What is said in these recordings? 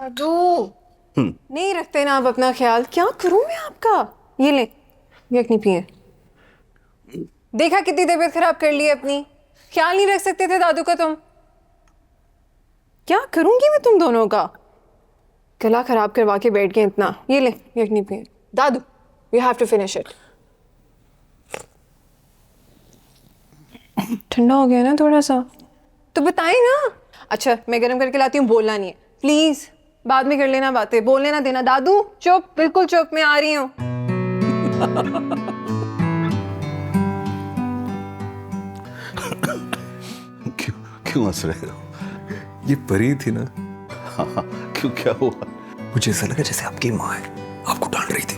दादू नहीं रखते ना आप अपना ख्याल। क्या करूं मैं आपका? ये ले, ये नहीं पिए। देखा कितनी तबीयत खराब कर ली अपनी। ख्याल नहीं रख सकते थे दादू का तुम। क्या करूंगी मैं तुम दोनों का? गला खराब करवा के बैठ गए इतना। ये ले, ये नहीं पिए। दादू you have to finish it. ठंडा हो गया ना थोड़ा सा, तो बताए ना। अच्छा मैं गर्म करके लाती हूँ, बोलना नहीं है प्लीज। बाद में कर लेना बातें, बोलने ना देना। दादू चुप, बिल्कुल चुप, मैं आ रही हूँ। क्यों क्यों हंस रहे हो? ये परी थी ना? हाँ, क्यों क्या हुआ? मुझे ऐसा लगा जैसे आपकी माँ है, आपको डांट रही थी।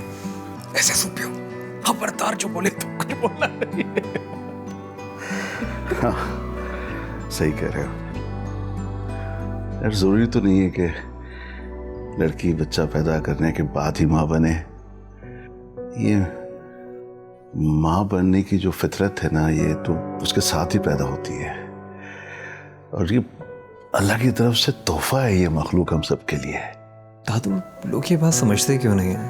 ऐसे सूपियो, खबरदार जो बोले तो कुछ बोलना नहीं। हाँ, सही कह रहे हो यार। जरूरी तो नहीं है कि लड़की बच्चा पैदा करने के बाद ही माँ बने। ये माँ बनने की जो फितरत है ना, ये तो उसके साथ ही पैदा होती है। और ये अल्लाह की तरफ से तोहफा है ये मखलूक हम सब के लिए। दादू लोग ये बात समझते क्यों नहीं है?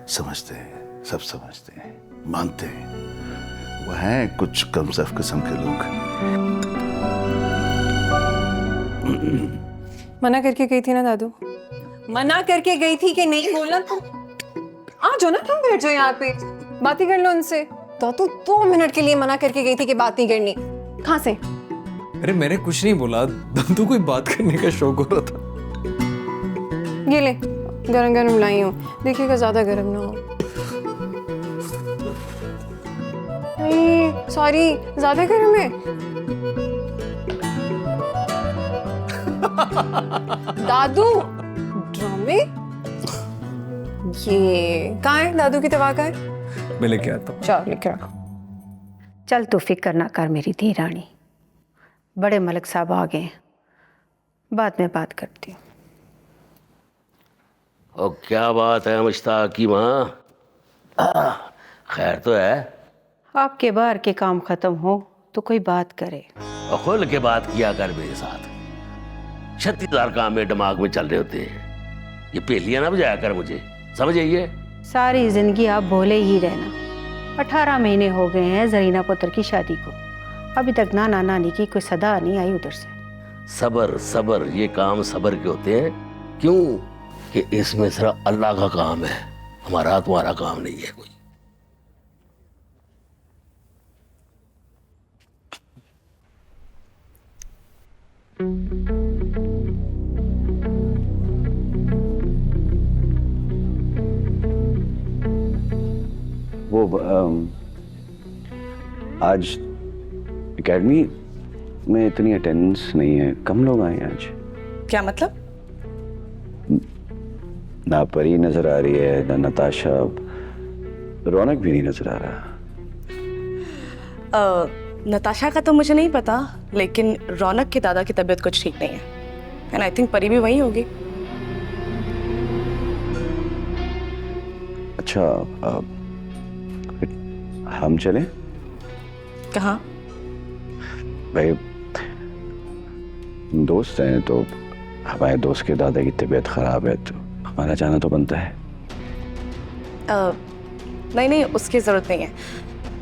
समझते हैं, सब समझते हैं, मानते हैं। वो हैं कुछ कमज़फ किस्म के लोग। मना करके गई थी ना दादू, मना करके गई थी कि नहीं बोलना। तुम आ जाओ ना, तुम बैठ जाओ यहाँ पे, बातें कर लो उनसे। दादू 2 मिनट के लिए मना करके गई थी कि बात नहीं करनी। कहाँ से? अरे मैंने कुछ नहीं बोला, दादू कोई बात करने का शौक हो रहा था। ये ले, गरम गरम लाई हूँ, देखिएगा ज्यादा गरम ना हो। सॉरी, ज्यादा गरम है। दादू ड्रामे। ये कहाँ है? दादू की दवा कहाँ है? मैं लेके आता हूँ। चल लेके रखो। चल तू फिक्र ना कर मेरी धी रानी, बड़े मलिक साहब आ गए, बाद में बात करती हूँ। और क्या बात है मुश्ताक की माँ? खैर तो है? आपके बाहर के काम खत्म हो तो कोई बात करे। और खुल के बात किया कर मेरे साथ। 36,000 काम में दिमाग में चल रहे होते हैं। ये पहेलियां ना बुझाया कर मुझे, समझ आइए? सारी जिंदगी आप भोले ही रहना। 18 महीने हो गए हैं जरीना पुत्र की शादी को, अभी तक नाना नानी की कोई सदा नहीं आई उधर से। सबर सबर, ये काम सबर के होते हैं। क्यों कि इसमें सिर्फ अल्लाह का काम है, हमारा तुम्हारा काम नहीं है कोई। वो आज एकेडमी में इतनी अटेंडेंस नहीं है, कम लोग आए हैं आज। क्या मतलब? ना परी नजर आ रही है, ना नताशा, रौनक भी नहीं नजर आ रहा। नताशा का तो मुझे नहीं पता, लेकिन रौनक के दादा की तबीयत कुछ ठीक नहीं है। एंड आई थिंक परी भी वहीं होगी। अच्छा, हम चलें? कहाँ? भाई दोस्त हैं तो हमारे दोस्त के दादा की तबीयत खराब है तो हमारा जाना तो बनता है। नहीं नहीं, उसकी जरूरत नहीं है।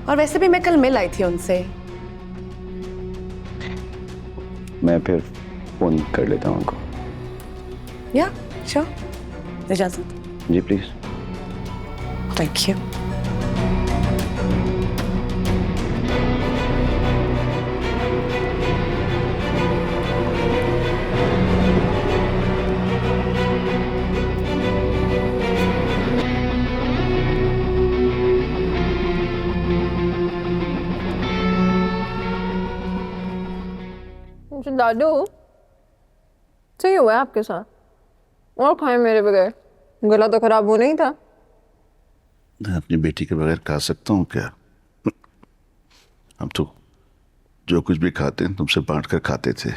और वैसे भी मैं कल मिल आई थी उनसे। मैं फिर फोन कर लेता हूँ उनको। या श्योर, इजाजत। जी प्लीज। Thank you. दादू सही हुआ है आपके साथ, और खाए मेरे बगैर। गला तो खराब होना ही था। मैं अपनी बेटी के बगैर खा सकता हूँ क्या? हम तो जो कुछ भी खाते हैं तुमसे बांट कर खाते थे।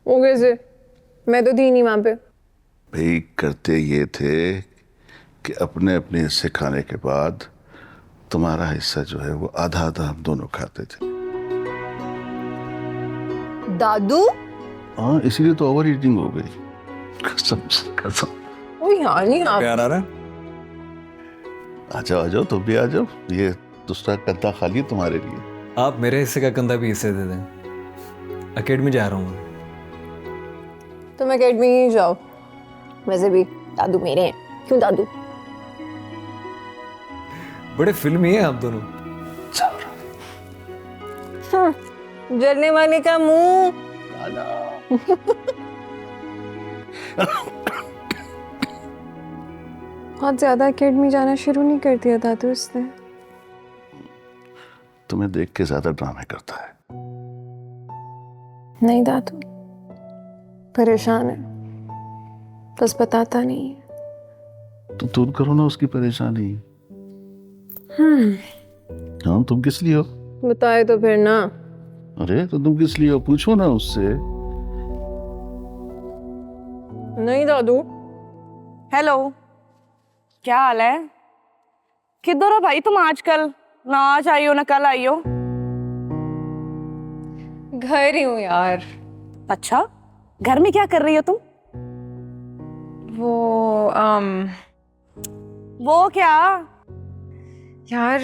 वो कैसे? मैं तो थी नहीं वहां पे। भाई करते ये थे कि अपने अपने हिस्से खाने के बाद तुम्हारा हिस्सा जो है वो आधा आधा हम दोनों खाते थे। दादू हाँ, इसीलिए तो ओवर ईटिंग हो गई। कसम से कसम। ओ यार नहीं आप प्यार आ रहा है? आ जाओ तुम भी आ जाओ, ये दूसरा कंधा खाली है तुम्हारे लिए। आप मेरे हिस्से का कंधा भी हिस्से दे दें। अकेडमी जा रहा हूँ मैं। तुम अकेडमी ही जाओ, वैसे भी दादू मेरे हैं। क्यों दादू? बड़े फिल्मी हैं आप दोनों। जलने वाले का मुंह। बहुत ज्यादा अकेडमी जाना शुरू नहीं कर दिया दादू उसने? तुम्हें देख के ज्यादा ड्रामे करता है। नहीं दादू, परेशान है, बस बताता नहीं है। तो दूर करो ना उसकी परेशानी। हाँ, तुम किस लिए हो? बताए तो फिर ना। अरे तो तुम किस लिए हो, पूछो ना उससे। नहीं दादू। हेलो, क्या हाल है? किधर हो भाई तुम आजकल? ना आज आई हो ना कल आई हो। घर ही हूँ यार। अच्छा, घर में क्या कर रही हो तुम? वो क्या? यार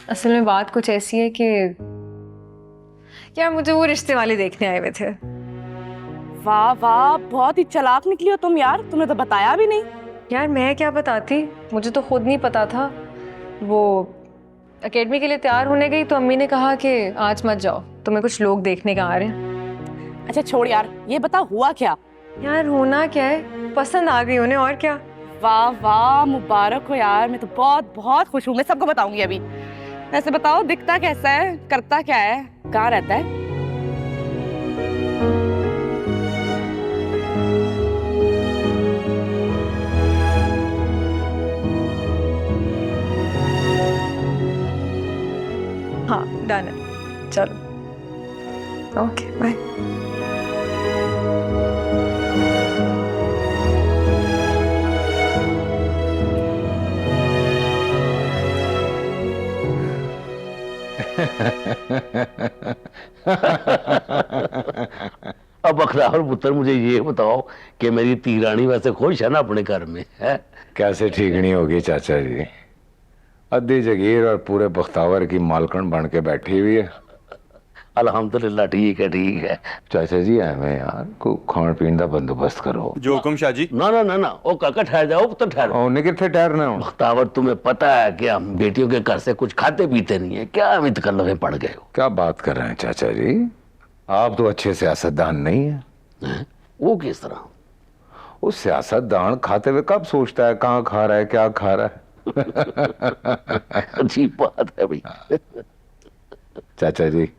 असल में बात कुछ ऐसी है कि यार मुझे वो रिश्ते वाले देखने आए हुए थे। वाह वाह, बहुत ही चालाक निकली हो तुम यार, तुमने तो बताया भी नहीं। यार मैं क्या बताती, मुझे तो खुद नहीं पता था। वो एकेडमी के लिए तैयार होने गई तो अम्मी ने कहा कि आज मत जाओ, तुम्हें कुछ लोग देखने का आ रहे हैं। अच्छा छोड़ यार, ये बता हुआ क्या? यार होना क्या है, पसंद आ गई उन्हें, और क्या। वाह वाह, मुबारक हो यार, मैं तो बहुत बहुत खुश हूँ। मैं सबको बताऊंगी अभी। ऐसे बताओ, दिखता कैसा है, करता क्या है, कहाँ रहता है? हाँ डन है, चलो ओके बाय। अब बखरावर पुत्र, मुझे ये बताओ कि मेरी तीरानी वैसे खुश है ना अपने घर में? है कैसे ठीक नहीं होगी चाचा जी? अद्धी जगीर और पूरे बख्तावर की मालकन बन के बैठी हुई है। अल्हम्दुलिल्लाह, ठीक है ठीक है। चाचा जी एवें यार को खान पीन का बंदोबस्त करो। जो हुक्म शाह जी। ना ना ना ना, ओ काका ठहर जाओ, पुत्र ठहरो। उन्हें कितने ठहरना हो? बख्तावर, तुम्हें पता है कि हम बेटियों के घर से कुछ खाते पीते नहीं है, क्या हम इतकल्लफ में पड़ गए हो? क्या बात कर रहे हैं चाचा जी? आप तो अच्छे सियासतदान नहीं है। हैं? वो किस तरह? वो सियासतदान खाते हुए कब सोचता है कहाँ खा रहा है, क्या खा रहा है? अजीब बात है भाई। चाचा जी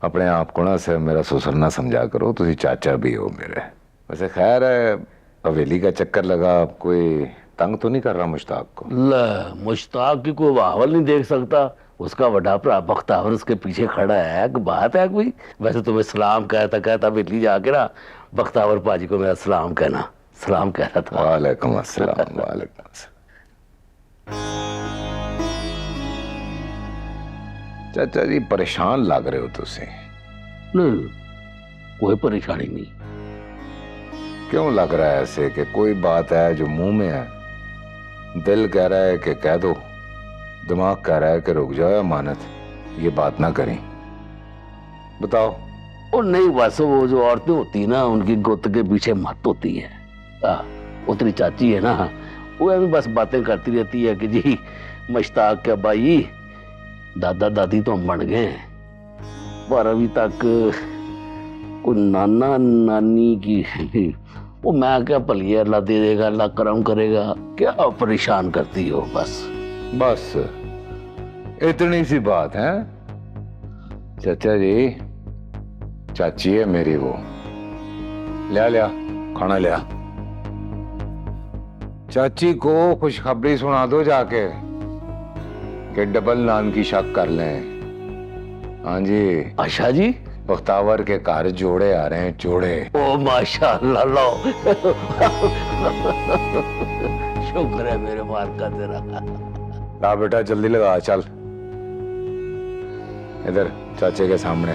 अपने आप को ना से मेरा ससुर ना समझा करो, तुसी चाचा भी हो मेरे। वैसे खैर है, हवेली का चक्कर लगा, कोई तंग तो नहीं कर रहा मुश्ताक को? मुश्ताक की कोई वाहवल नहीं देख सकता, उसका बड़ा भरा बख्तावर उसके पीछे खड़ा है। कि बात है कोई? वैसे तुम्हें सलाम कहता कहता हवेली जाके ना बख्तावर पाजी को मेरा सलाम कहना, सलाम कह रहा था। वालेकुम अस्सलाम। वालेकुम अस्सलाम। चाचा जी परेशान लग रहे हो तुसी? नहीं, कोई परेशानी नहीं। क्यों लग रहा है ऐसे कि कोई बात है जो मुंह में है? दिल कह रहा है कि कह दो, दिमाग कह रहा है कि रुक जाओ, अमानत ये बात ना करें। बताओ। और नहीं, बस वो जो औरतें होती ना, उनकी गुत के पीछे मत होती है। वो तेरी चाची है ना, वो अभी बस बातें करती रहती है कि जी मुश्ताक के भाई दादा दादी तो हम बन गए हैं, पर अभी तक कोई नाना नानी की वो मैं क्या भलिए, अल्लाह दे देगा, अल्लाह करम करेगा, क्या परेशान करती हो? बस इतनी सी बात है चाचा जी। चाची है मेरी वो। लिया खाना लिया। चाची को खुशखबरी सुना दो जाके कि डबल नान की शक कर लें। हाँ जी। अच्छा जी, बख्तावर के घर जोड़े आ रहे हैं, जोड़े। ओ माशाअल्लाह, लो शुक्र है मेरे माल का तेरा। ला बेटा जल्दी लगा, चल इधर चाचे के सामने।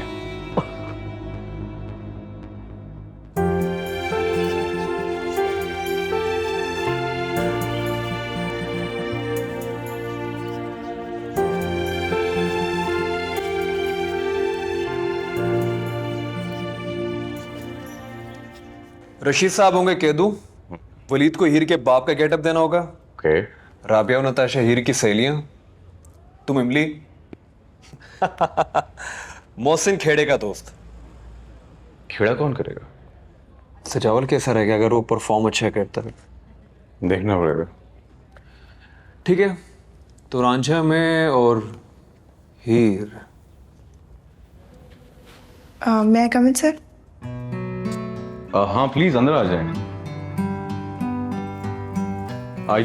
रशीद साहब होंगे कह दूं, वलीद को हीर के बाप का गेटअप देना होगा। ओके। राबिया और नताशा हीर की सहेलियां, तुम इमली मोहसिन खेड़े का दोस्त। खेड़ा कौन करेगा? सजावल कैसा रहेगा अगर वो परफॉर्म अच्छा करता है? देखना पड़ेगा। ठीक है, तो रांझा में और हीर। मैं कम इन सर? हाँ प्लीज अंदर आ जाएं।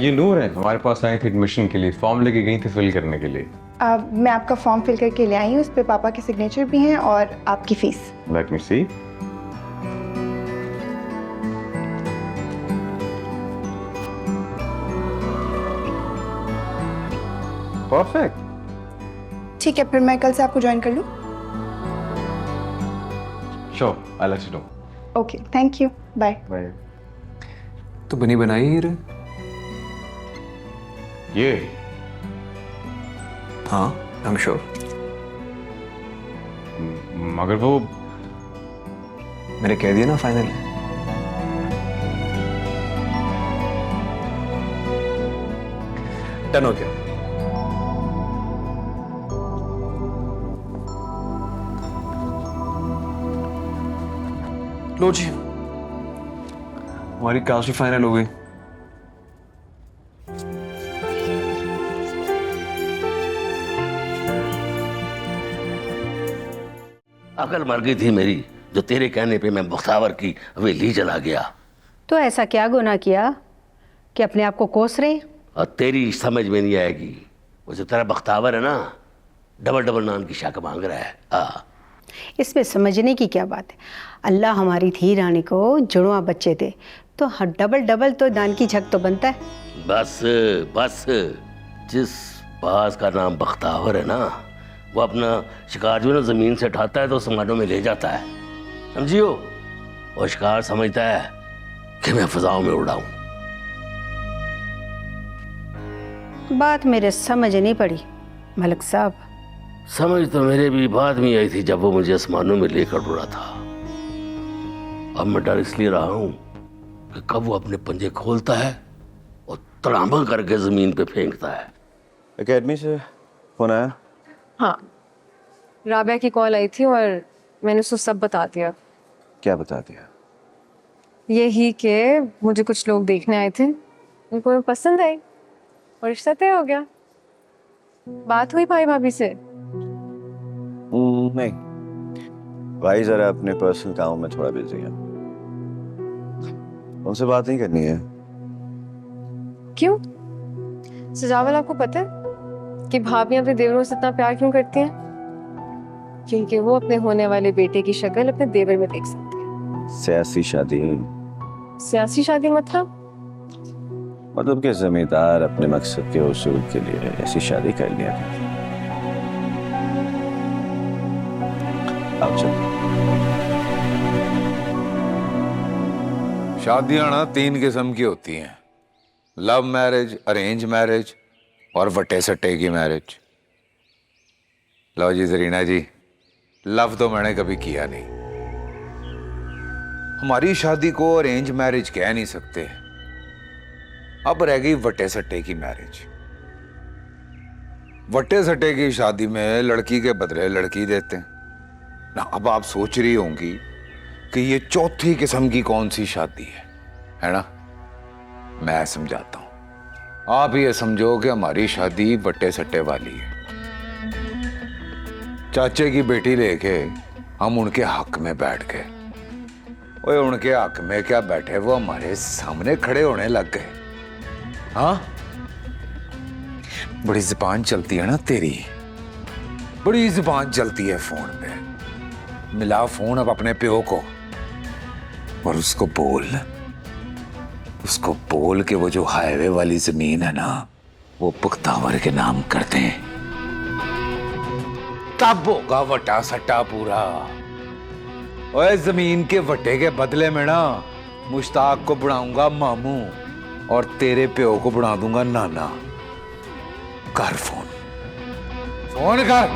ये नूर है, हमारे पास आई थी एडमिशन के लिए, फॉर्म लेके गई थी फिल करने के लिए। मैं आपका फॉर्म फिल करके ले आई हूँ, उस पर पापा के सिग्नेचर भी हैं और आपकी फीस। लेट मी सी। परफेक्ट। ठीक है, फिर मैं कल से आपको ज्वाइन कर लूँ? Sure, I let you know. Okay, thank you, bye. Bye. तो बनी बनाई हीर है? ये हाँ, आई एम श्योर। मगर वो मैंने कह दिया ना फाइनल। डन हो गया। लो जी, हमारी कास्ट भी फाइनल हो गई। अकल मर गई थी मेरी, जो तेरे कहने पे मैं बख्तावर की हवेली चला गया। तो ऐसा क्या गुनाह किया कि अपने आप को कोस रहे? और तेरी समझ में नहीं आएगी, वो जो तेरा बख्तावर है ना, डबल डबल नान की शक मांग रहा है। इसमें समझने की क्या बात है? अल्लाह हमारी थी रानी को जुड़वा बच्चे दे, तो डबल डबल तो दान की झक तो बनता है। बस बस, जिस बाज का नाम बख्तावर है ना, वो अपना शिकार जो है ना जमीन से उठाता है तो समानों में ले जाता है, समझियो। और शिकार समझता है कि मैं फिजाओं में उड़ाऊं। बात मेरे समझ नहीं पड़ी मलिक साहब। समझ तो मेरे भी बाद में आई थी जब वो मुझे आसमानों में लेकर उड़ा था। अब मैं डर इसलिए रहा हूं कि कब वो अपने पंजे खोलता है और तड़ामा करके जमीन पे फेंकता है। एकेडमी से फोन आया? हाँ, राबिया की कॉल आई थी और मैंने उसको सब बता दिया। क्या बता दिया? यही कि मुझे कुछ लोग देखने आए थे, उनको मैं पसंद आई और रिश्ता तय हो गया। बात हुई भाई भाभी से? नहीं, भाई जरा अपने पर्सनल कामों में थोड़ा बिजी है, उनसे बात नहीं करनी है। क्यों? सजावल, आपको पता है कि भाभी अपने देवरों से इतना प्यार क्यों करती हैं? क्योंकि वो अपने होने वाले बेटे की शक्ल अपने देवर में देख सकती है। सियासी शादी? सियासी शादी मतलब कि जमींदार अपने मकसद के उसूल के लिए ऐसी शादी कर लिया। अब चल। शादियां ना 3 किस्म की होती हैं, लव मैरिज, अरेंज मैरिज और वटे सट्टे की मैरिज। लो जी जरीना जी, लव तो मैंने कभी किया नहीं, हमारी शादी को अरेंज मैरिज कह नहीं सकते। अब रह गई वटे सट्टे की मैरिज। वटे सट्टे की शादी में लड़की के बदले लड़की देते हैं ना। अब आप सोच रही होंगी कि ये चौथी किस्म की कौन सी शादी है ना? मैं समझाता हूं। आप ये समझो कि हमारी शादी वटे सट्टे वाली है। चाचे की बेटी लेके हम उनके हक में बैठ गए। ओए, उनके हक में क्या बैठे, वो हमारे सामने खड़े होने लग गए। हाँ, बड़ी जुबान चलती है ना तेरी, बड़ी जुबान चलती है फोन पे। मिला फोन अब अपने प्यो को और उसको बोल कि वो जो हाईवे वाली जमीन है ना, वो बख्तावर के नाम कर दें। तब होगा वटा सट्टा पूरा। ओए, जमीन के वटे के बदले में ना मुश्ताक को बनाऊंगा मामू और तेरे प्यो को बना दूंगा नाना। कर फोन कर।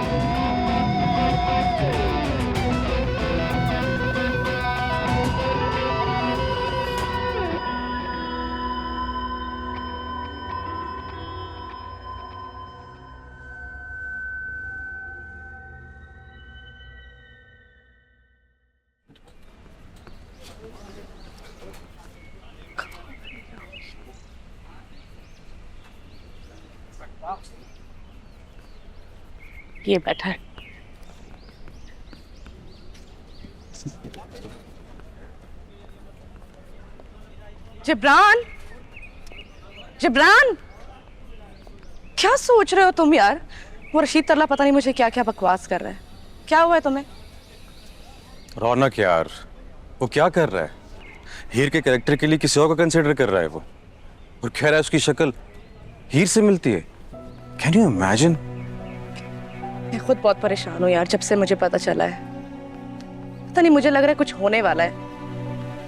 ये बैठा है। जिब्रान, जिब्रान, क्या सोच रहे हो तुम यार? वो रशीद तरला पता नहीं मुझे क्या क्या बकवास कर रहा है। क्या हुआ है तुम्हें? रौनक यार, वो क्या कर रहा है? हीर के कैरेक्टर के लिए किसी और को कंसिडर कर रहा है वो, और कह रहा है उसकी शक्ल हीर से मिलती है। Can you imagine? मैं खुद बहुत परेशान हूँ यार, जब से मुझे पता चला है। पता नहीं, मुझे लग रहा है कुछ होने वाला है।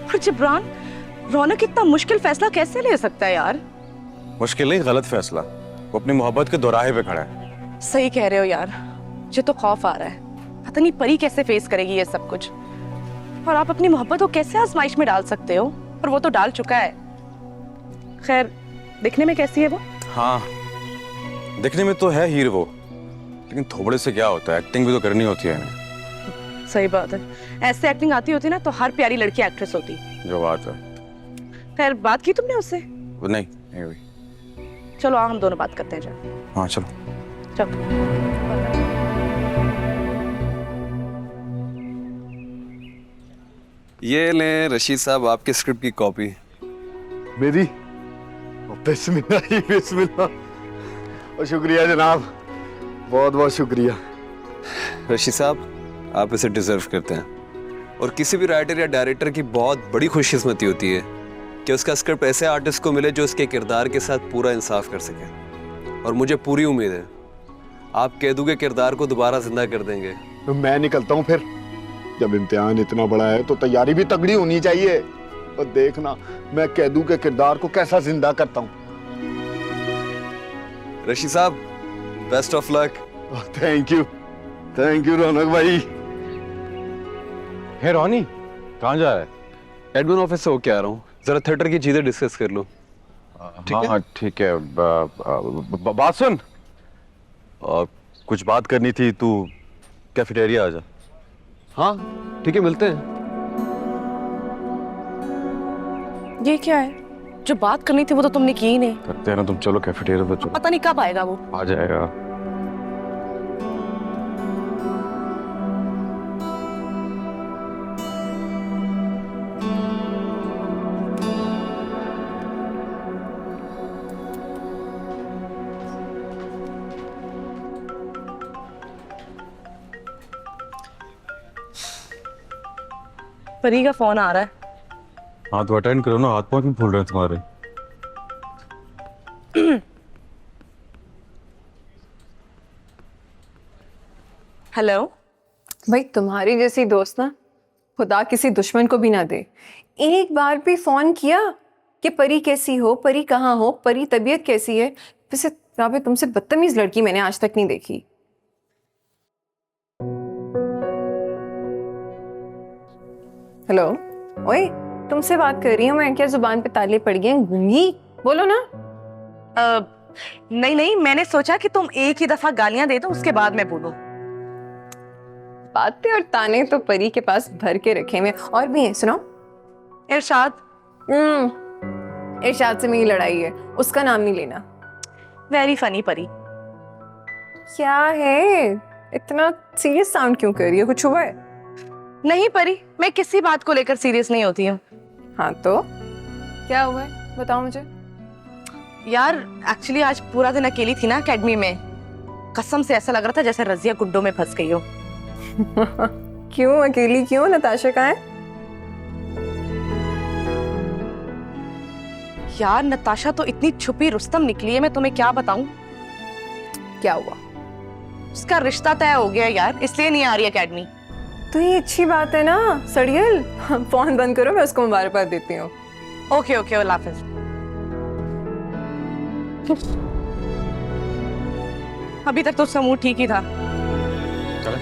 और जिब्रान, रौनक इतना मुश्किल फैसला कैसे ले सकता है यार? मुश्किल नहीं, गलत फैसला। वो अपनी मोहब्बत के दोराहे पे खड़ा है। सही कह रहे हो यार, मुझे तो खौफ आ रहा है। पता नहीं परी कैसे फेस करेगी ये सब कुछ। और आप अपनी मोहब्बत को कैसे आजमाइश में डाल सकते हो? और वो तो डाल चुका है। खैर, दिखने में कैसी है वो? हाँ, दिखने में तो है हीर वो, लेकिन थोबड़े से क्या होता है, एक्टिंग भी तो करनी होती है ना। सही बात है, ऐसे एक्टिंग आती होती ना तो हर प्यारी लड़की एक्ट्रेस होती। जो बात है। खैर, बात की तुमने उससे? वो नहीं हुई। चलो हम दोनों बात करते हैं। जा। हाँ चलो। चलो। ये लें रशीद साहब आपके स्क्रिप्ट की कॉपी। मेरी? बिस्मिल्लाह ही बिस्मिल्लाह। और शुक्रिया जनाब, बहुत बहुत शुक्रिया। रशीद साहब, आप इसे डिजर्व करते हैं। और किसी भी राइटर या डायरेक्टर की बहुत बड़ी खुशकिस्मती होती है कि उसका स्क्रिप्ट ऐसे आर्टिस्ट को मिले जो उसके किरदार के साथ पूरा इंसाफ कर सके। और मुझे पूरी उम्मीद है आप कैदू के किरदार को दोबारा जिंदा कर देंगे। तो मैं निकलता हूँ फिर। जब इम्तिहान इतना बड़ा है तो तैयारी भी तगड़ी होनी चाहिए। और देखना मैं कैदू के किरदार को कैसा जिंदा करता हूँ। रशीद साहब, best of luck. Thank you Raunak भाई। हे रॉनी, कहाँ जा रहा है? एडमिन ऑफिस से होके आ रहा हूँ, जरा थिएटर की चीजें डिस्कस कर लो। हाँ ठीक है। बात सुन, कुछ बात करनी थी, तू कैफेटेरिया आ जा। हाँ ठीक है, मिलते हैं। ये क्या है? जो बात करनी थी वो तो तुमने की ही नहीं। करते हैं ना, तुम चलो कैफेटेरिया पे चलो। पता नहीं कब आएगा वो। आ जाएगा। परी का फोन आ रहा है। हाँ तो अटेंड करो ना, हाथ पाँव क्यों फूल रहे हैं तुम्हारे? हेलो। भाई तुम्हारी जैसी दोस्त ना खुदा किसी दुश्मन को भी ना दे। एक बार भी फोन किया कि परी कैसी हो, परी कहाँ हो, परी तबीयत कैसी है? वैसे राबे, तुमसे बदतमीज लड़की मैंने आज तक नहीं देखी। हेलो, ओए, तुमसे बात कर रही हूँ मैं। क्या जुबान पे ताले पड़ गए हैं? गूंगी, बोलो ना। नहीं, मैंने सोचा कि तुम एक ही दफा गालियां दे दो, उसके बाद मैं बोलूं। बातें और ताने तो परी के पास भर के रखे हुए और भी हैं। सुनो, इरशाद। इरशाद से मेरी लड़ाई है, उसका नाम नहीं लेना। वेरी फनी परी। क्या है, इतना सीरियस साउंड क्यों कर रही है? कुछ हुआ है? नहीं परी, मैं किसी बात को लेकर सीरियस नहीं होती हूँ। हाँ तो क्या हुआ है, बताओ मुझे। यार एक्चुअली आज पूरा दिन अकेली थी ना एकेडमी में। कसम से ऐसा लग रहा था जैसे रजिया गुड्डों में फंस गई हो। क्यों अकेली क्यों? नताशा कहाँ है? यार नताशा तो इतनी छुपी रुस्तम निकली है, मैं तुम्हें क्या बताऊं। क्या हुआ? उसका रिश्ता तय हो गया यार, इसलिए नहीं आ रही एकेडमी। तो ये अच्छी बात है ना सड़ियल। फोन बंद करो, मैं उसको मुबारकबाद देती हूँ। ओके अल्लाह हाफिज। अभी तक तो उसका मूड ठीक ही था। चल।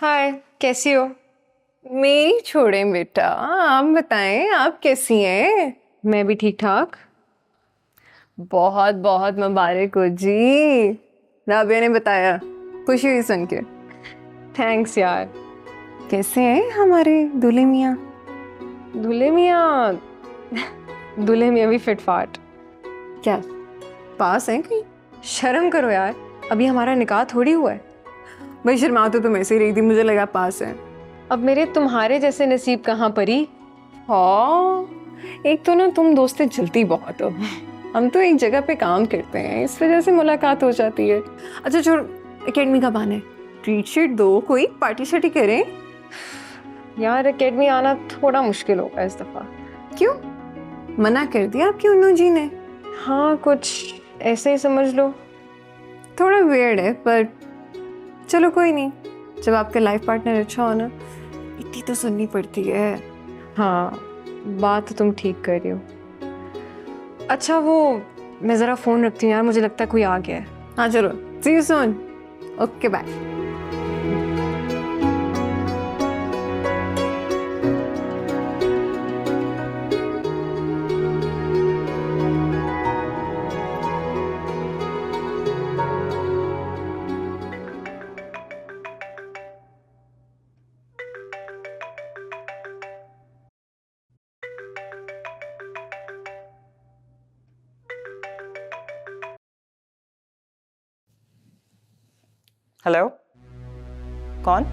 हाय, कैसी हो? मेरी छोड़ें बेटा, आप बताएं, आप कैसी हैं? मैं भी ठीक ठाक। बहुत बहुत मुबारक हो जी, राबिया ने बताया, खुशी हुई सुन के। थैंक्स यार। कैसे हैं हमारे दूल्हे मियाँ? दूल्हे मियाँ भी फिट फाट। क्या पास हैं कहीं? शर्म करो यार, अभी हमारा निकाह थोड़ी हुआ है। भाई शर्मा तो तुम ऐसे ही रही थी, मुझे लगा पास है। अब मेरे तुम्हारे जैसे नसीब कहाँ परी। हाँ, एक तो ना तुम दोस्तें जलती बहुत हो, हम तो एक जगह पे काम करते हैं, इस वजह से मुलाकात हो जाती है। अच्छा छोड़, एकेडमी का बहाना है, ट्रीट शीट दो, कोई पार्टी शार्टी करें। यार एकेडमी आना थोड़ा मुश्किल होगा इस दफा। क्यों, मना कर दिया आपकी उन्नू जी ने? हाँ कुछ ऐसे ही समझ लो, थोड़ा वियर्ड है पर चलो कोई नहीं, जब आपका लाइफ पार्टनर अच्छा हो ना, इतनी तो सुननी पड़ती है। हाँ बात तो तुम ठीक कर रही हो। अच्छा वो मैं ज़रा फ़ोन रखती हूँ यार, मुझे लगता है कोई आ गया है। हाँ चलो, see you soon, okay bye. Hello, कौन?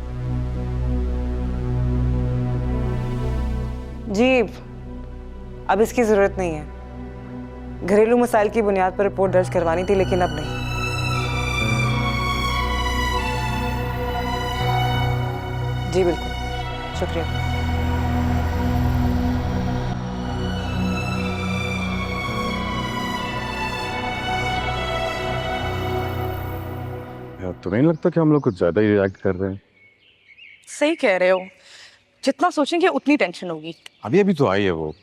जी अब इसकी ज़रूरत नहीं है, घरेलू मसाइल की बुनियाद पर रिपोर्ट दर्ज करवानी थी लेकिन अब नहीं। जी बिल्कुल, शुक्रिया। तुम्हें नहीं लगता कि हम लोग कुछ ज्यादा ही रिएक्ट कर रहे हैं? सही कह रहे हो, जितना सोचेंगे उतनी टेंशन होगी। अभी अभी तो आई है वो,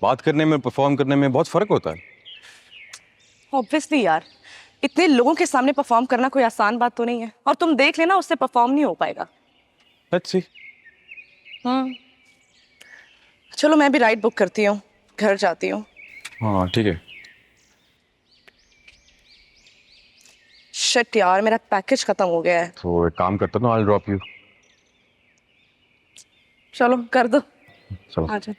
बात करने में परफॉर्म करने में बहुत फर्क होता है। ऑब्वियसली यार, इतने लोगों के सामने परफॉर्म करना कोई आसान बात तो नहीं है, और तुम देख लेना उससे परफॉर्म नहीं हो पाएगा। Let's see. चलो मैं भी राइड बुक करती हूँ, घर जाती हूँ। हाँ ठीक है। शिट यार, मेरा पैकेज खत्म हो गया है। तो एक काम करता हूँ, आई विल ड्रॉप यू। चलो कर दो। चलो। आ जाओ।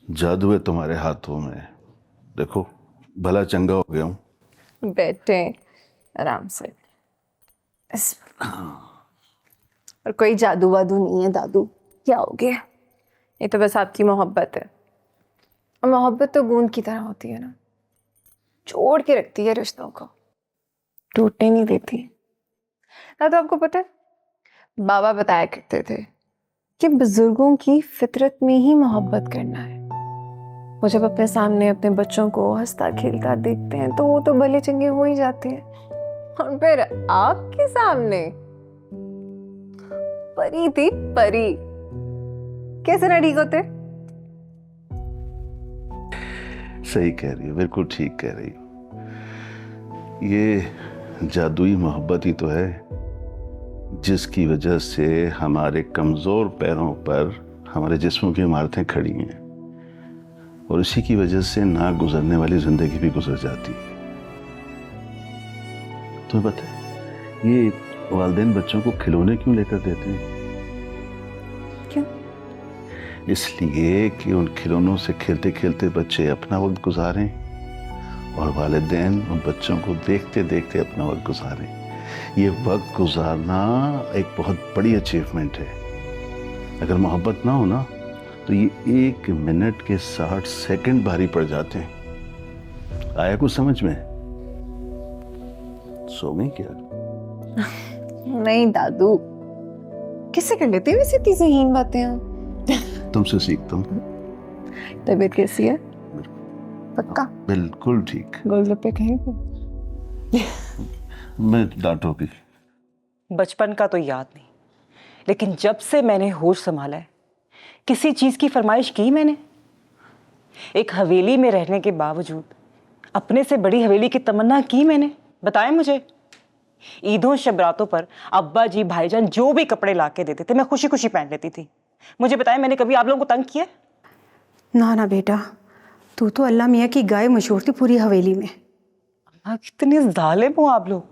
जादू है तुम्हारे हाथों में, देखो भला चंगा हो गया हूँ। बैठे आराम से, और कोई जादू वादू नहीं है दादू, क्या हो गया? ये तो बस आपकी मोहब्बत है, और मोहब्बत तो बूंद की तरह होती है ना, जोड़ के रखती है रिश्तों को, टूटने नहीं देती। दादू आपको पता है, बाबा बताया करते थे कि बुजुर्गों की फितरत में ही मोहब्बत करना है। वो जब अपने सामने अपने बच्चों को हंसता खेलता देखते हैं तो वो तो भले चंगे हो ही जाते हैं, और फिर आपके सामने परी थी परी, कैसे ना ठीक होते? सही कह रही हो, बिल्कुल ठीक कह रही हो। ये जादुई मोहब्बत ही तो है जिसकी वजह से हमारे कमजोर पैरों पर हमारे जिस्मों की इमारतें खड़ी हैं, और इसी की वजह से ना गुजरने वाली जिंदगी भी गुजर जाती है। तुम्हें पता है ये वालिदैन बच्चों को खिलौने क्यों लेकर देते हैं? क्यों? इसलिए कि उन खिलौनों से खेलते खेलते बच्चे अपना वक्त गुजारें, और वालिदैन उन बच्चों को देखते देखते अपना वक्त गुजारें। ये वक्त गुजारना एक बहुत बड़ी अचीवमेंट है। अगर मोहब्बत ना हो ना तो ये 1 मिनट के 60 सेकंड भारी पड़ जाते हैं। आया कुछ समझ में? सो में क्या? नहीं दादू, किससे कर लेते हैं वैसे इतनी ज़हीन बातें आप? तुमसे सीखता हूँ। तबीयत कैसी है? पक्का? बिल्कुल ठीक। गोलगप्पे खाएंगे? मैं डांटो भी। बचपन का तो याद नहीं, लेकिन जब से मैंने होश संभाला है किसी चीज की फरमाइश की मैंने? एक हवेली में रहने के बावजूद अपने से बड़ी हवेली की तमन्ना की मैंने? बताएं मुझे। ईदों शबरातों पर अब्बा जी भाईजान जो भी कपड़े ला के देते थे मैं खुशी खुशी पहन लेती थी। मुझे बताएं, मैंने कभी आप लोगों को तंग किया? ना ना बेटा, तू तो अल्लाह मियाँ की गाय मशहूर थी पूरी हवेली में। अम्मा कितने जालिम हो आप लोग।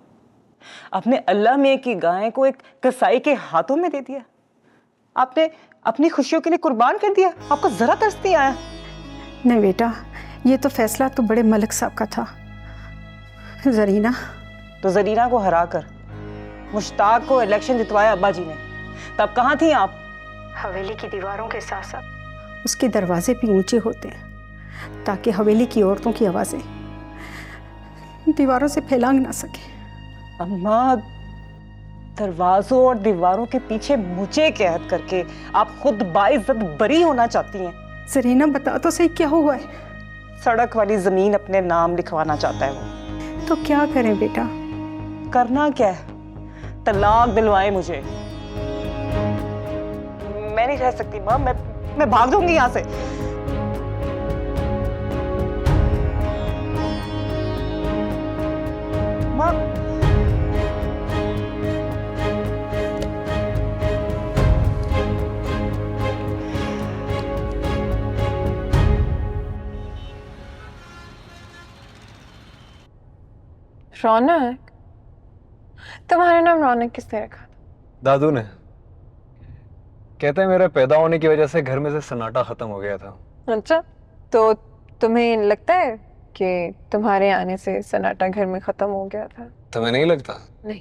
आपने अल्लाह मियाँ की गाय को एक कसाई के हाथों में दे दिया। आपने अपनी खुशियों के लिए कुर्बान कर दिया। आपको जरा तरस नहीं आया? नहीं बेटा, ये तो फैसला तो बड़े मलिक साहब का था। जरीना तो जरीना को हराकर मुश्ताक को इलेक्शन जितवाया अब्बा जी ने, तब कहाँ थी आप? हवेली की दीवारों के साथ साथ उसके दरवाजे भी ऊंचे होते हैं ताकि हवेली की औरतों की आवाजें दीवारों से फैलांग ना सके। अम्मा, दरवाजों और दीवारों के पीछे मुझे कैद करके आप खुद बाइज्जत बरी होना चाहती हैं। जरीना बता तो सही क्या हुआ है? सड़क वाली जमीन अपने नाम लिखवाना चाहता है वो। तो क्या करें बेटा? करना क्या है? तलाक दिलवाए मुझे। मैं नहीं रह सकती माँ, मैं भाग दूंगी यहाँ से। माँ, रौनक, तुम्हारा नाम रौनक किसने रखा था? दादू ने। कहते हैं मेरे पैदा होने की वजह से घर में से सन्नाटा खत्म हो गया था। अच्छा, तो तुम्हें लगता है कि तुम्हारे आने से सन्नाटा घर में खत्म हो गया था? तुम्हें नहीं लगता? नहीं,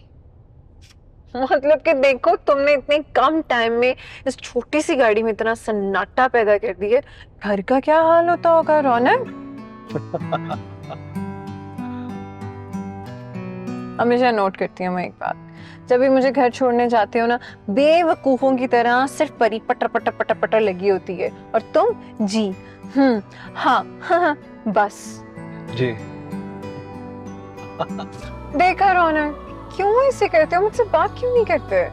मतलब कि देखो, तुमने इतने कम टाइम में इस छोटी सी गाड़ी में इतना सन्नाटा पैदा कर दिया, घर का क्या हाल होता होगा रौनक? हमेशा नोट करती हूँ मैं एक बात, जब भी मुझे घर छोड़ने जाते हो ना, बेवकूफों की तरह सिर्फ परी पटर पटर पटर पटर लगी होती है और तुम जी हाँ बस जी। देखा रौनक, क्यों ऐसे करते हो? मुझसे बात क्यों नहीं करते?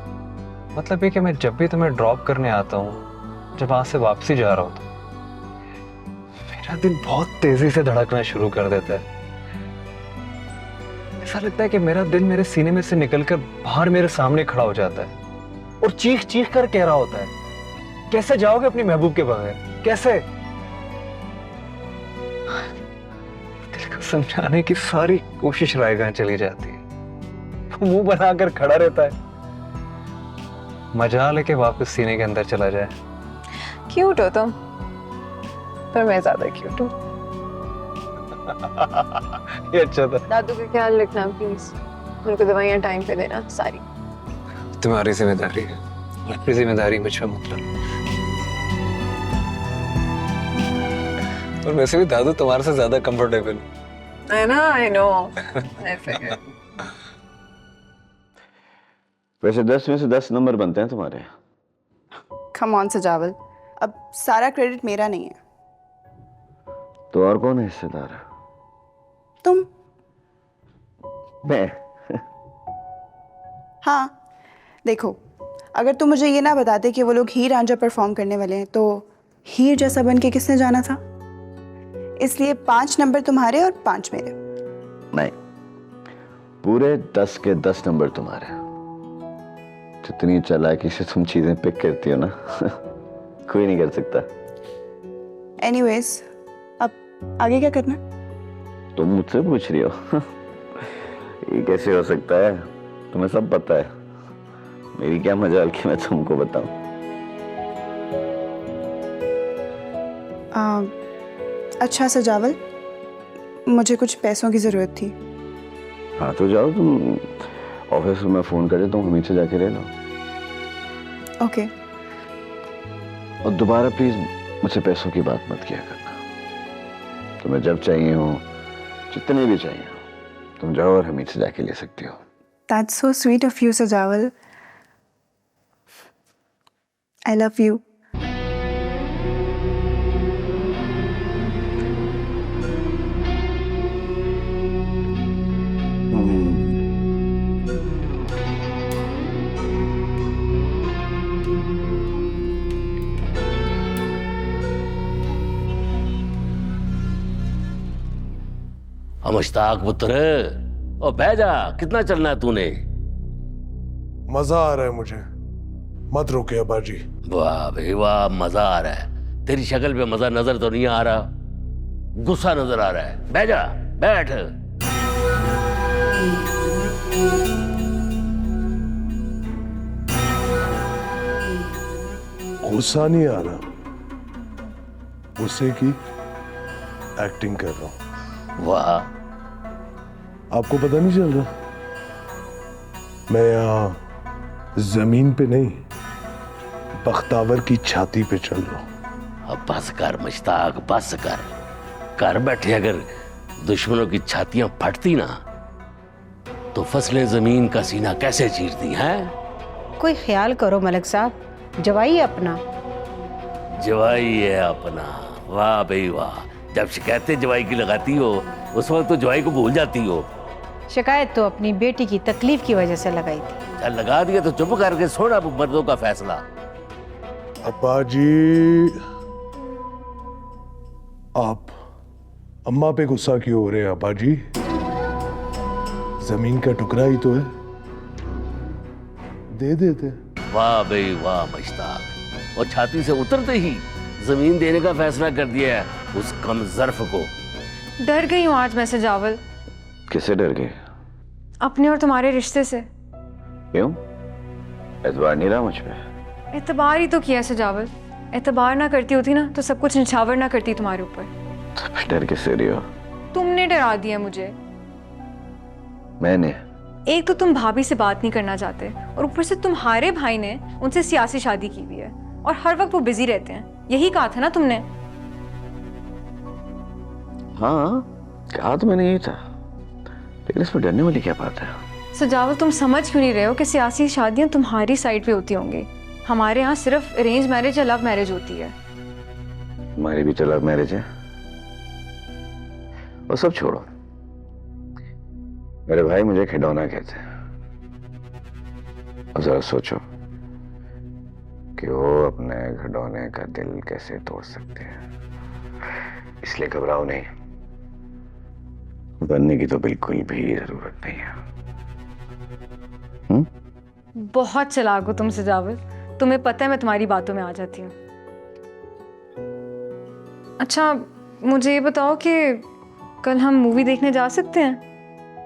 मतलब ये कि मैं जब भी तुम्हें ड्रॉप करने आता हूँ, जब वहां से वापसी जा रहा हूँ, तो मेरा दिल बहुत तेजी से धड़कना शुरू कर देता है। ऐसा लगता है कि मेरा दिल मेरे सीने में से निकलकर बाहर मेरे सामने खड़ा हो जाता है और चीख चीख कर कह रहा होता है, कैसे जाओगे अपनी महबूब के बगैर? कैसे? दिल को समझाने की सारी कोशिश रायगां चली जाती है, वो मुंह बनाकर खड़ा रहता है। मजाल है कि वापस सीने के अंदर चला जाए। क्यूट हो तुम, पर मैं ज्यादा क्यूट हूँ। ये अच्छा था। दादू का ख्याल रखना प्लीज, उनको दवाइयाँ टाइम पे देना सारी। तुम्हारी जिम्मेदारी है, अपनी जिम्मेदारी मुझ पे मत लो। और वैसे भी दादू तुम्हारे से ज्यादा कंफर्टेबल है ना? I know. वैसे 10 में से 10 नंबर बनते हैं तुम्हारे। कम ऑन सजावल, अब सारा क्रेडिट मेरा नहीं है। तो और कौन है हिस्सेदार? तुम। मैं? हाँ, देखो, अगर तुम मुझे ये ना बताते कि वो लोग हीर रांझा परफॉर्म करने वाले हैं, तो हीर जैसा बन के किसने जाना था? इसलिए 5 नंबर तुम्हारे और 5 मेरे। नहीं, पूरे 10 के 10 नंबर तुम्हारे। जितनी चालाकी से तुम चीजें पिक करती हो ना, कोई नहीं कर सकता। एनीवेज, अब आगे क्या करना? तुम मुझसे पूछ रही हो? ये कैसे हो सकता है? तुम्हें सब पता है। मेरी क्या मजाल कि मैं तुमको बताऊं। अच्छा सजावल, मुझे कुछ पैसों की जरूरत थी। हाँ तो जाओ, तुम ऑफिस में फोन कर देता हूँ, हमीद से जाके ले लो। ओके। और दोबारा प्लीज मुझसे पैसों की बात मत किया करना। तुम्हें जब चाहिए हो, जितने भी चाहिए हो, तुम जाओ और हमीद से जाके ले सकती हो। That's so sweet of you, सजावल। I love you. मुश्ताक पुत्र, ओ बह जा, कितना चलना है तूने? मजा आ रहा है मुझे, मत रोके अब्बा जी। वाह भाई वाह, मजा आ रहा है। तेरी शक्ल पे मजा नजर तो नहीं आ रहा। गुस्सा नजर आ रहा है। बैठ जा, बैठ। गुस्सा नहीं आ रहा, गुस्से की एक्टिंग कर रहा हूं। वाह, आपको पता नहीं चल रहा? मैं यहां जमीन पे नहीं, बख्तावर की छाती पे चल रहा हूं। अब बस कर मुश्ताक, बस कर। घर बैठे अगर दुश्मनों की छातियां फटती ना तो फसलें जमीन का सीना कैसे चीरती हैं? कोई ख्याल करो मलिक साहब, जवाई अपना। जवाई है अपना, वाह भाई वाह। जब शिकायतें जवाई की लगाती हो उस वक्त तो जवाई को भूल जाती हो। शिकायत तो अपनी बेटी की तकलीफ की वजह से लगाई थी। चल लगा दिया तो चुप करके छोड़ अब मर्दों का फैसला। अब्बा जी, आप अम्मा पे गुस्सा क्यों हो रहे हैं अब्बा जी? जमीन का टुकड़ा ही तो है, दे देते। वाह भाई वाह मुश्ताक, और छाती से उतरते ही जमीन देने का फैसला कर दिया है उस कम ज़र्फ को। डर गई हूँ आज मैं सजावल। किससे डर गए? अपने और तुम्हारे रिश्ते से। क्यों? एतबार नहीं रहा मुझ पे? एतबार ही तो किया सजावल। एतबार ना करती होती ना तो सब कुछ निछावर ना करती तुम्हारे ऊपर। तो डर किससे रही हो? तुमने डरा दिया मुझे। मैंने? एक तो तुम भाभी से बात नहीं करना चाहते और ऊपर से तुम्हारे भाई ने उनसे सियासी शादी की हुई है और हर वक्त वो बिजी रहते हैं। यही कहा था ना तुमने? हाँ, कहा तो मैंने यही था, लेकिन इसमें डरने वाली क्या बात है? सजावल, तुम समझ क्यों नहीं रहे हो कि सियासी शादियां तुम्हारी साइड पे होती होंगी। हमारे यहाँ सिर्फ अरेंज मैरिज या लव मैरिज होती है। हमारी भी तो लव मैरिज है। वो सब छोड़ो, मेरे भाई मुझे खिलौना कहते हैं। अब जरा सोचो कि वो अपने खिलौने का दिल कैसे तोड़ सकते हैं। इसलिए घबराओ नहीं, बनने की तो बिल्कुल भी जरूरत नहीं है। बहुत चालाक हो तुम सजावल, तुम्हें पता है मैं तुम्हारी बातों में आ जाती हूँ। अच्छा मुझे ये बताओ कि कल हम मूवी देखने जा सकते हैं?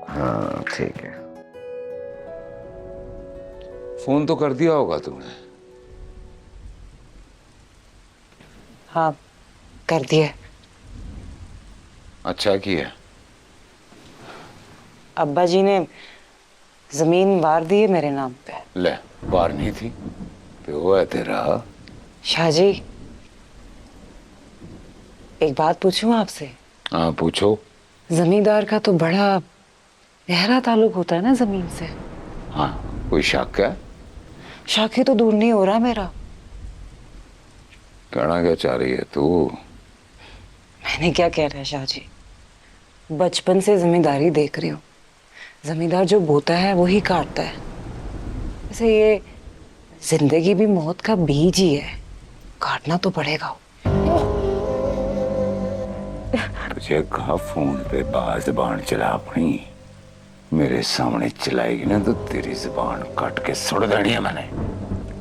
हाँ ठीक है। फोन तो कर दिया होगा तुमने? हाँ कर दिया। अच्छा किया। अब्बा जी ने जमीन वार दी है मेरे नाम पे। ले, वार नहीं थी, प्यो है तेरा। शाहजी एक बात पूछूं आपसे? हाँ पूछो। जमींदार का तो बड़ा गहरा ताल्लुक होता है ना जमीन से। हाँ, कोई शक है? शक ही तो दूर नहीं हो रहा मेरा। कहना क्या चाह रही है तू? मैंने क्या कह रहा है शाहजी, बचपन से जिम्मेदारी देख रही हूँ। जमींदार जो बोता है वही काटता है। वैसे ये जिंदगी भी मौत का बीज ही है, काटना तो पड़ेगा। तुझे कहा फोन पे बात जबान चला अपनी, मेरे सामने चलाएगी ना तो तेरी जुबान काट के सुड़ देनी है मैंने।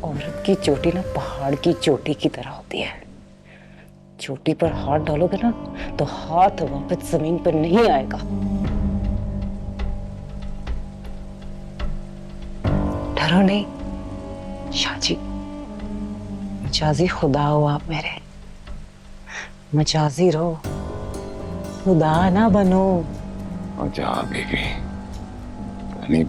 औरत की चोटी ना पहाड़ की चोटी की तरह होती है। चोटी पर हाथ डालोगे ना तो हाथ वापस जमीन पर नहीं आएगा। डरो नहीं शाहजी, मजाजी खुदा हो आप मेरे, मजाजी रहो, खुदा ना बनो। और जा बेबी, नहीं